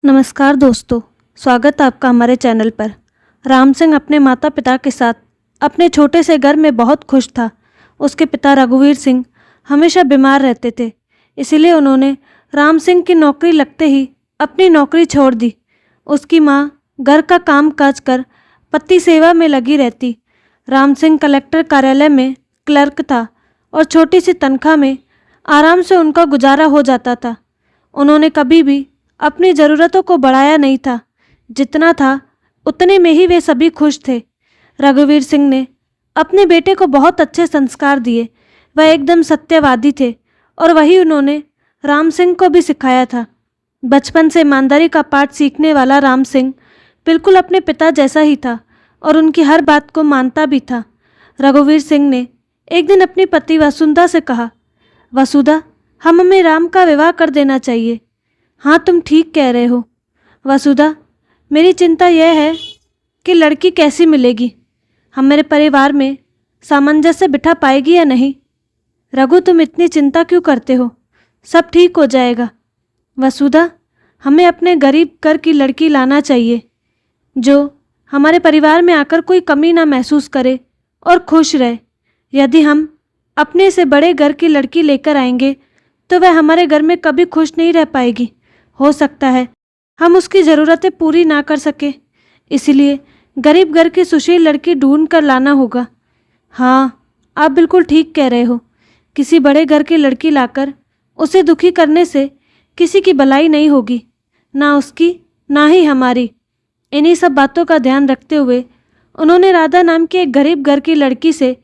नमस्कार दोस्तों, स्वागत है आपका हमारे चैनल पर। राम सिंह अपने माता पिता के साथ अपने छोटे से घर में बहुत खुश था। उसके पिता रघुवीर सिंह हमेशा बीमार रहते थे, इसीलिए उन्होंने राम सिंह की नौकरी लगते ही अपनी नौकरी छोड़ दी। उसकी माँ घर का काम काज कर पति सेवा में लगी रहती। राम सिंह कलेक्टर कार्यालय में क्लर्क था और छोटी सी तनख्वाह में आराम से उनका गुजारा हो जाता था। उन्होंने कभी भी अपनी ज़रूरतों को बढ़ाया नहीं था, जितना था उतने में ही वे सभी खुश थे। रघुवीर सिंह ने अपने बेटे को बहुत अच्छे संस्कार दिए। वह एकदम सत्यवादी थे और वही उन्होंने राम सिंह को भी सिखाया था। बचपन से ईमानदारी का पाठ सीखने वाला राम सिंह बिल्कुल अपने पिता जैसा ही था और उनकी हर बात को मानता भी था। रघुवीर सिंह ने एक दिन अपनी पत्नी वसुंधा से कहा, वसुधा, हमें राम का विवाह कर देना चाहिए। हाँ, तुम ठीक कह रहे हो वसुधा, मेरी चिंता यह है कि लड़की कैसी मिलेगी। हमारे परिवार में सामंजस्य बिठा पाएगी या नहीं। रघु, तुम इतनी चिंता क्यों करते हो? सब ठीक हो जाएगा। वसुधा, हमें अपने गरीब घर की लड़की लाना चाहिए जो हमारे परिवार में आकर कोई कमी ना महसूस करे और खुश रहे। यदि हम अपने से बड़े घर की लड़की लेकर आएंगे तो वह हमारे घर में कभी खुश नहीं रह पाएगी। हो सकता है हम उसकी ज़रूरतें पूरी ना कर सके, इसलिए गरीब घर की सुशील लड़की ढूंढ कर लाना होगा। हाँ, आप बिल्कुल ठीक कह रहे हो। किसी बड़े घर की लड़की लाकर उसे दुखी करने से किसी की भलाई नहीं होगी, ना उसकी ना ही हमारी। इन्हीं सब बातों का ध्यान रखते हुए उन्होंने राधा नाम की एक गरीब घर की लड़की से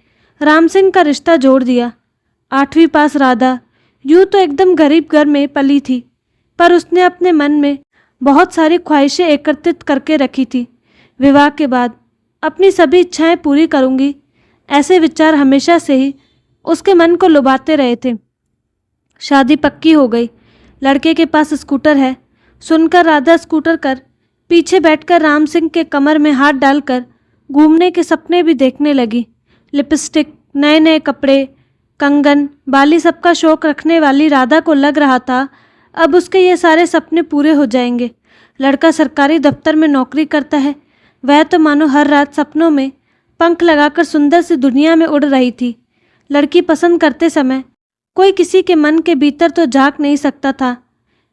राम सिंह का रिश्ता जोड़ दिया। 8वीं पास राधा यूँ तो एकदम गरीब घर में पली थी, पर उसने अपने मन में बहुत सारी ख्वाहिशें एकत्रित करके रखी थी। विवाह के बाद अपनी सभी इच्छाएं पूरी करूंगी, ऐसे विचार हमेशा से ही उसके मन को लुभाते रहे थे। शादी पक्की हो गई। लड़के के पास स्कूटर है सुनकर राधा स्कूटर कर पीछे बैठकर राम सिंह के कमर में हाथ डालकर घूमने के सपने भी देखने लगी। लिपस्टिक, नए नए कपड़े, कंगन, बाली सबका शौक रखने वाली राधा को लग रहा था अब उसके ये सारे सपने पूरे हो जाएंगे। लड़का सरकारी दफ्तर में नौकरी करता है, वह तो मानो हर रात सपनों में पंख लगाकर सुंदर सी दुनिया में उड़ रही थी। लड़की पसंद करते समय कोई किसी के मन के भीतर तो झांक नहीं सकता था।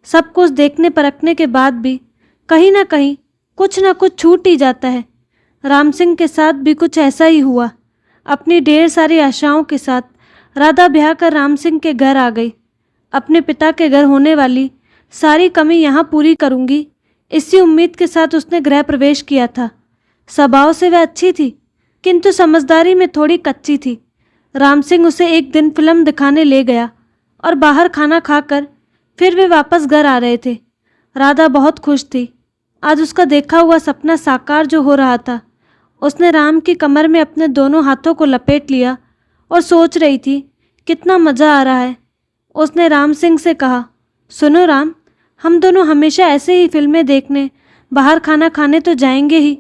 सब कुछ देखने परखने के बाद भी कहीं ना कहीं कुछ ना कुछ छूट ही जाता है। राम सिंह के साथ भी कुछ ऐसा ही हुआ। अपनी ढेर सारी आशाओं के साथ राधा ब्याह कर राम सिंह के घर आ गई। अपने पिता के घर होने वाली सारी कमी यहाँ पूरी करूँगी, इसी उम्मीद के साथ उसने गृह प्रवेश किया था। स्वभाव से वह अच्छी थी, किंतु समझदारी में थोड़ी कच्ची थी। राम सिंह उसे एक दिन फिल्म दिखाने ले गया और बाहर खाना खाकर फिर वे वापस घर आ रहे थे। राधा बहुत खुश थी। आज उसका देखा हुआ सपना साकार जो हो रहा था। उसने राम की कमर में अपने दोनों हाथों को लपेट लिया और सोच रही थी कितना मज़ा आ रहा है। उसने राम सिंह से कहा, सुनो राम, हम दोनों हमेशा ऐसे ही फिल्में देखने बाहर खाना खाने तो जाएंगे ही,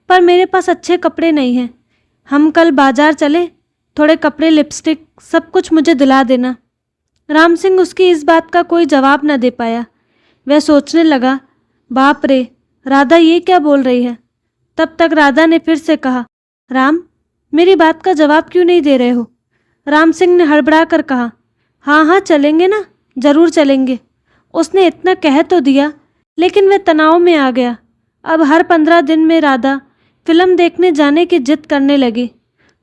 पर मेरे पास अच्छे कपड़े नहीं हैं। हम कल बाजार चले, थोड़े कपड़े, लिपस्टिक, सब कुछ मुझे दिला देना। राम सिंह उसकी इस बात का कोई जवाब न दे पाया। वह सोचने लगा, बाप रे, राधा ये क्या बोल रही है। तब तक राधा ने फिर से कहा, राम, मेरी बात का जवाब क्यों नहीं दे रहे हो? राम सिंह ने हड़बड़ा कर कहा, हाँ हाँ चलेंगे ना, ज़रूर चलेंगे। उसने इतना कह तो दिया, लेकिन वह तनाव में आ गया। अब हर 15 दिन में राधा फिल्म देखने जाने की जिद करने लगी।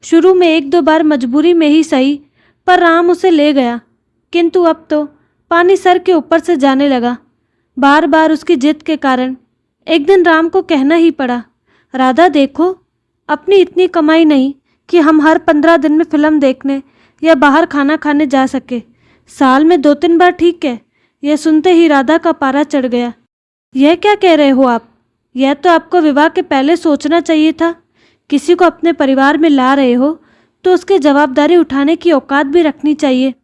शुरू में 1-2 बार मजबूरी में ही सही, पर राम उसे ले गया, किंतु अब तो पानी सर के ऊपर से जाने लगा। बार बार उसकी जिद के कारण एक दिन राम को कहना ही पड़ा, राधा देखो, अपनी इतनी कमाई नहीं कि हम हर 15 दिन में फिल्म देखने या बाहर खाना खाने जा सके। साल में 2-3 बार ठीक है। यह सुनते ही राधा का पारा चढ़ गया। यह क्या कह रहे हो आप? यह तो आपको विवाह के पहले सोचना चाहिए था। किसी को अपने परिवार में ला रहे हो तो उसकी जवाबदारी उठाने की औकात भी रखनी चाहिए।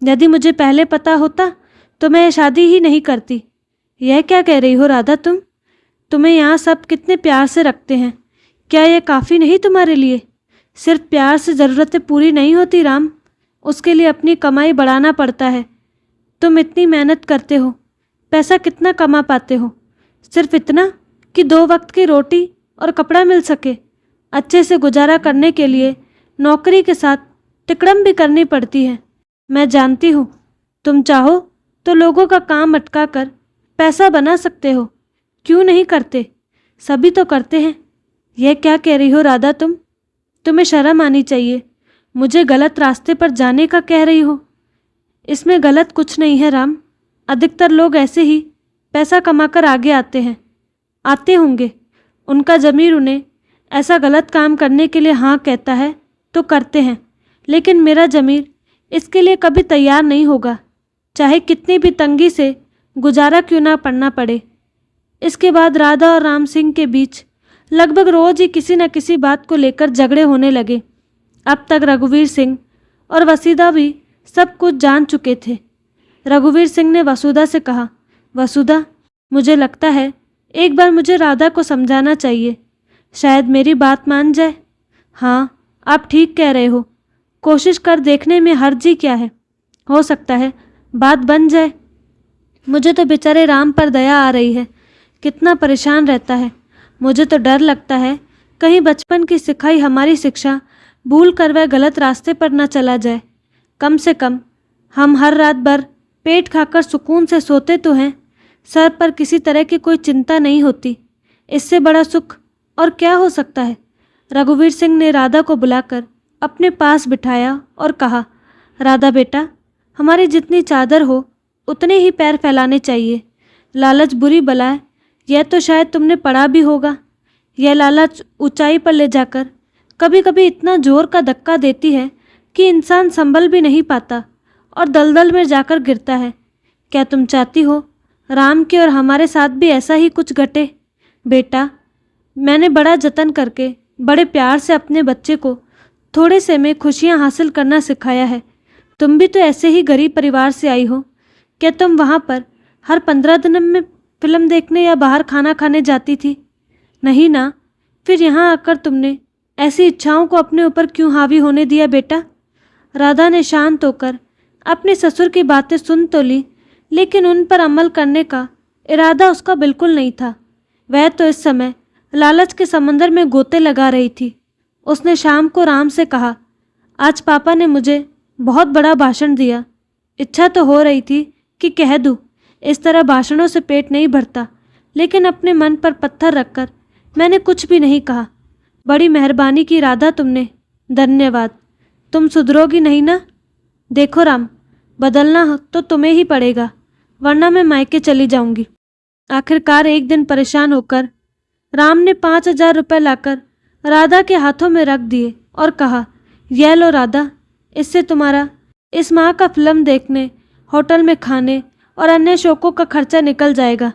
यदि मुझे पहले पता होता तो मैं शादी ही नहीं करती। यह क्या कह रही हो राधा तुम? तुम्हें यहाँ सब कितने प्यार से रखते हैं, क्या यह काफ़ी नहीं तुम्हारे लिए? सिर्फ प्यार से ज़रूरतें पूरी नहीं होती राम, उसके लिए अपनी कमाई बढ़ाना पड़ता है। तुम इतनी मेहनत करते हो, पैसा कितना कमा पाते हो? सिर्फ इतना कि 2 वक्त की रोटी और कपड़ा मिल सके। अच्छे से गुजारा करने के लिए नौकरी के साथ तिकड़म भी करनी पड़ती है। मैं जानती हूँ, तुम चाहो तो लोगों का काम अटका कर पैसा बना सकते हो। क्यों नहीं करते? सभी तो करते हैं। यह क्या कह रही हो राधा तुम? तुम्हें शर्म आनी चाहिए। मुझे गलत रास्ते पर जाने का कह रही हो? इसमें गलत कुछ नहीं है राम। अधिकतर लोग ऐसे ही पैसा कमाकर आगे आते होंगे। उनका ज़मीर उन्हें ऐसा गलत काम करने के लिए हाँ कहता है तो करते हैं, लेकिन मेरा ज़मीर इसके लिए कभी तैयार नहीं होगा, चाहे कितनी भी तंगी से गुजारा क्यों ना पड़ना पड़े। इसके बाद राधा और राम सिंह के बीच लगभग रोज ही किसी न किसी बात को लेकर झगड़े होने लगे। अब तक रघुवीर सिंह और वसुधा भी सब कुछ जान चुके थे। रघुवीर सिंह ने वसुधा से कहा, वसुधा, मुझे लगता है एक बार मुझे राधा को समझाना चाहिए, शायद मेरी बात मान जाए। हाँ, आप ठीक कह रहे हो। कोशिश कर देखने में हर्ज ही क्या है, हो सकता है बात बन जाए। मुझे तो बेचारे राम पर दया आ रही है, कितना परेशान रहता है। मुझे तो डर लगता है कहीं बचपन की सिखाई हमारी शिक्षा भूल कर वह गलत रास्ते पर न चला जाए। कम से कम हम हर रात भर पेट खाकर सुकून से सोते तो हैं, सर पर किसी तरह की कोई चिंता नहीं होती। इससे बड़ा सुख और क्या हो सकता है। रघुवीर सिंह ने राधा को बुलाकर अपने पास बिठाया और कहा, राधा बेटा, हमारी जितनी चादर हो उतने ही पैर फैलाने चाहिए। लालच बुरी बला है, यह तो शायद तुमने पढ़ा भी होगा। यह लालच ऊंचाई पर ले जाकर कभी कभी इतना जोर का धक्का देती है कि इंसान संभल भी नहीं पाता और दलदल में जाकर गिरता है। क्या तुम चाहती हो राम के और हमारे साथ भी ऐसा ही कुछ घटे? बेटा, मैंने बड़ा जतन करके बड़े प्यार से अपने बच्चे को थोड़े से में खुशियां हासिल करना सिखाया है। तुम भी तो ऐसे ही गरीब परिवार से आई हो। क्या तुम वहाँ पर हर 15 दिन में फिल्म देखने या बाहर खाना खाने जाती थी? नहीं ना। फिर यहाँ आकर तुमने ऐसी इच्छाओं को अपने ऊपर क्यों हावी होने दिया बेटा? राधा ने शांत होकर अपने ससुर की बातें सुन तो ली, लेकिन उन पर अमल करने का इरादा उसका बिल्कुल नहीं था। वह तो इस समय लालच के समंदर में गोते लगा रही थी। उसने शाम को राम से कहा, आज पापा ने मुझे बहुत बड़ा भाषण दिया। इच्छा तो हो रही थी कि कह दूँ, इस तरह भाषणों से पेट नहीं भरता, लेकिन अपने मन पर पत्थर रखकर मैंने कुछ भी नहीं कहा। बड़ी मेहरबानी की राधा तुमने, धन्यवाद। तुम सुधरोगी नहीं ना? देखो राम, बदलना हो तो तुम्हें ही पड़ेगा, वरना मैं मायके चली जाऊंगी। आखिरकार एक दिन परेशान होकर राम ने 5,000 रुपये लाकर राधा के हाथों में रख दिए और कहा, यह लो राधा, इससे तुम्हारा इस माह का फिल्म देखने, होटल में खाने और अन्य शौकों का खर्चा निकल जाएगा,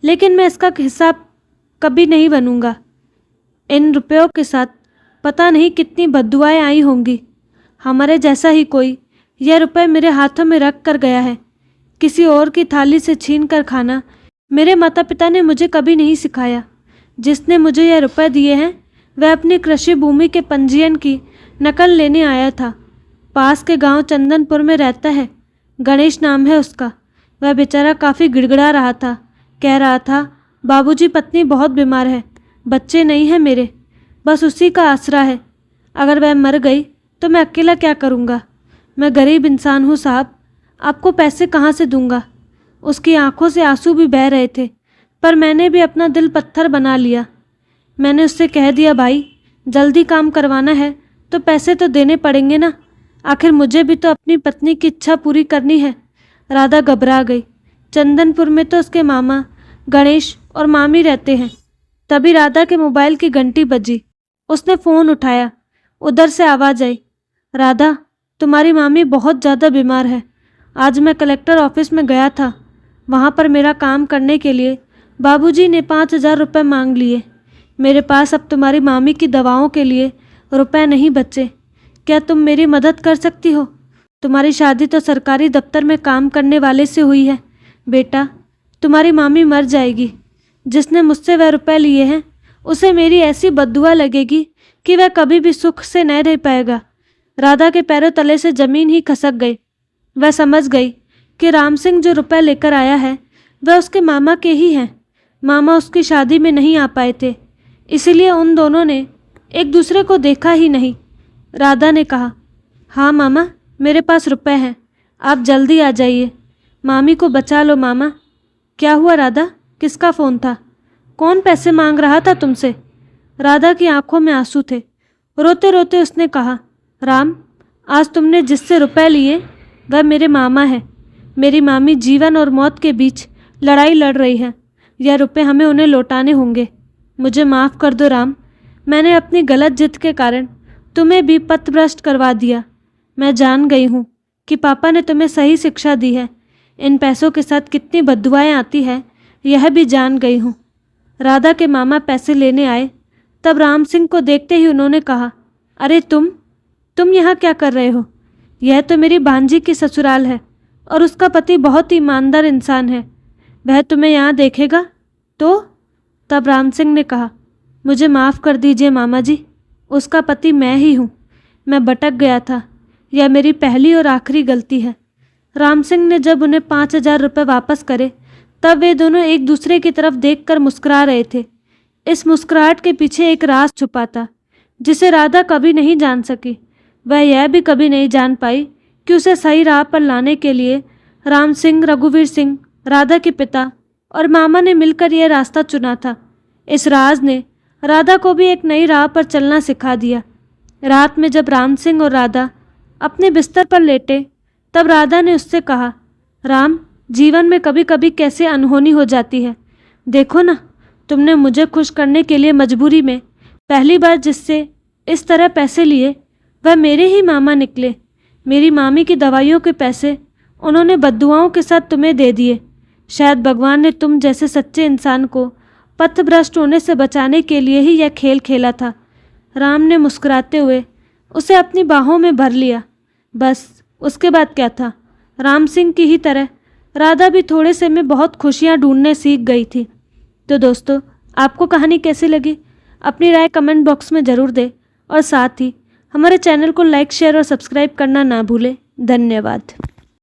लेकिन मैं इसका हिसाब कभी नहीं बनूंगा। इन रुपयों के साथ पता नहीं कितनी बद्दुआएं आई होंगी। हमारे जैसा ही कोई यह रुपए मेरे हाथों में रख कर गया है। किसी और की थाली से छीन कर खाना मेरे माता पिता ने मुझे कभी नहीं सिखाया। जिसने मुझे यह रुपए दिए हैं वह अपनी कृषि भूमि के पंजीयन की नकल लेने आया था। पास के गांव चंदनपुर में रहता है, गणेश नाम है उसका। वह बेचारा काफ़ी गिड़गिड़ा रहा था। कह रहा था, बाबूजी, पत्नी बहुत बीमार है, बच्चे नहीं हैं मेरे, बस उसी का आसरा है। अगर वह मर गई तो मैं अकेला क्या करूँगा? मैं गरीब इंसान हूँ साहब, आपको पैसे कहाँ से दूँगा? उसकी आंखों से आंसू भी बह रहे थे, पर मैंने भी अपना दिल पत्थर बना लिया। मैंने उससे कह दिया, भाई, जल्दी काम करवाना है तो पैसे तो देने पड़ेंगे ना, आखिर मुझे भी तो अपनी पत्नी की इच्छा पूरी करनी है। राधा घबरा गई। चंदनपुर में तो उसके मामा गणेश और मामी रहते हैं। तभी राधा के मोबाइल की घंटी बजी। उसने फ़ोन उठाया। उधर से आवाज़ आई, राधा, तुम्हारी मामी बहुत ज़्यादा बीमार है। आज मैं कलेक्टर ऑफिस में गया था, वहाँ पर मेरा काम करने के लिए बाबूजी ने 5,000 रुपये मांग लिए। मेरे पास अब तुम्हारी मामी की दवाओं के लिए रुपए नहीं बचे। क्या तुम मेरी मदद कर सकती हो? तुम्हारी शादी तो सरकारी दफ्तर में काम करने वाले से हुई है। बेटा, तुम्हारी मामी मर जाएगी। जिसने मुझसे वह रुपए लिए हैं उसे मेरी ऐसी बद्दुआ लगेगी कि वह कभी भी सुख से न रह पाएगा। राधा के पैरों तले से ज़मीन ही खसक गई। वह समझ गई कि राम सिंह जो रुपए लेकर आया है वह उसके मामा के ही हैं। मामा उसकी शादी में नहीं आ पाए थे, इसीलिए उन दोनों ने एक दूसरे को देखा ही नहीं। राधा ने कहा, हाँ मामा, मेरे पास रुपए हैं, आप जल्दी आ जाइए, मामी को बचा लो मामा। क्या हुआ राधा, किसका फ़ोन था? कौन पैसे मांग रहा था तुमसे? राधा की आंखों में आंसू थे। रोते रोते उसने कहा, राम, आज तुमने जिससे रुपए लिए वह मेरे मामा है। मेरी मामी जीवन और मौत के बीच लड़ाई लड़ रही है। यह रुपए हमें उन्हें लौटाने होंगे। मुझे माफ़ कर दो राम, मैंने अपनी गलत जिद के कारण तुम्हें भी पथभ्रष्ट करवा दिया। मैं जान गई हूँ कि पापा ने तुम्हें सही शिक्षा दी है। इन पैसों के साथ कितनी बद्दुआएं आती है यह भी जान गई हूँ। राधा के मामा पैसे लेने आए, तब राम सिंह को देखते ही उन्होंने कहा, अरे तुम यहाँ क्या कर रहे हो? यह तो मेरी भांजी की ससुराल है और उसका पति बहुत ही ईमानदार इंसान है। वह तुम्हें यहाँ देखेगा तो? तब राम सिंह ने कहा, मुझे माफ़ कर दीजिए मामा जी, उसका पति मैं ही हूँ। मैं भटक गया था, यह मेरी पहली और आखिरी गलती है। राम सिंह ने जब उन्हें 5,000 रुपये वापस करे तब वे दोनों एक दूसरे की तरफ देखकर मुस्कुरा रहे थे। इस मुस्कुराहट के पीछे एक राज छुपा था जिसे राधा कभी नहीं जान सकी। वह यह भी कभी नहीं जान पाई कि उसे सही राह पर लाने के लिए राम सिंह, रघुवीर सिंह, राधा के पिता और मामा ने मिलकर यह रास्ता चुना था। इस राज ने राधा को भी एक नई राह पर चलना सिखा दिया। रात में जब राम सिंह और राधा अपने बिस्तर पर लेटे तब राधा ने उससे कहा, राम, जीवन में कभी कभी कैसे अनहोनी हो जाती है। देखो ना, तुमने मुझे खुश करने के लिए मजबूरी में पहली बार जिससे इस तरह पैसे लिए वह मेरे ही मामा निकले। मेरी मामी की दवाइयों के पैसे उन्होंने बद्दुआओं के साथ तुम्हें दे दिए। शायद भगवान ने तुम जैसे सच्चे इंसान को पथभ्रष्ट होने से बचाने के लिए ही यह खेल खेला था। राम ने मुस्कुराते हुए उसे अपनी बाहों में भर लिया। बस उसके बाद क्या था, राम सिंह की ही तरह राधा भी थोड़े से में बहुत खुशियाँ ढूंढने सीख गई थी। तो दोस्तों, आपको कहानी कैसी लगी? अपनी राय कमेंट बॉक्स में ज़रूर दें और साथ ही हमारे चैनल को लाइक, शेयर और सब्सक्राइब करना ना भूलें। धन्यवाद।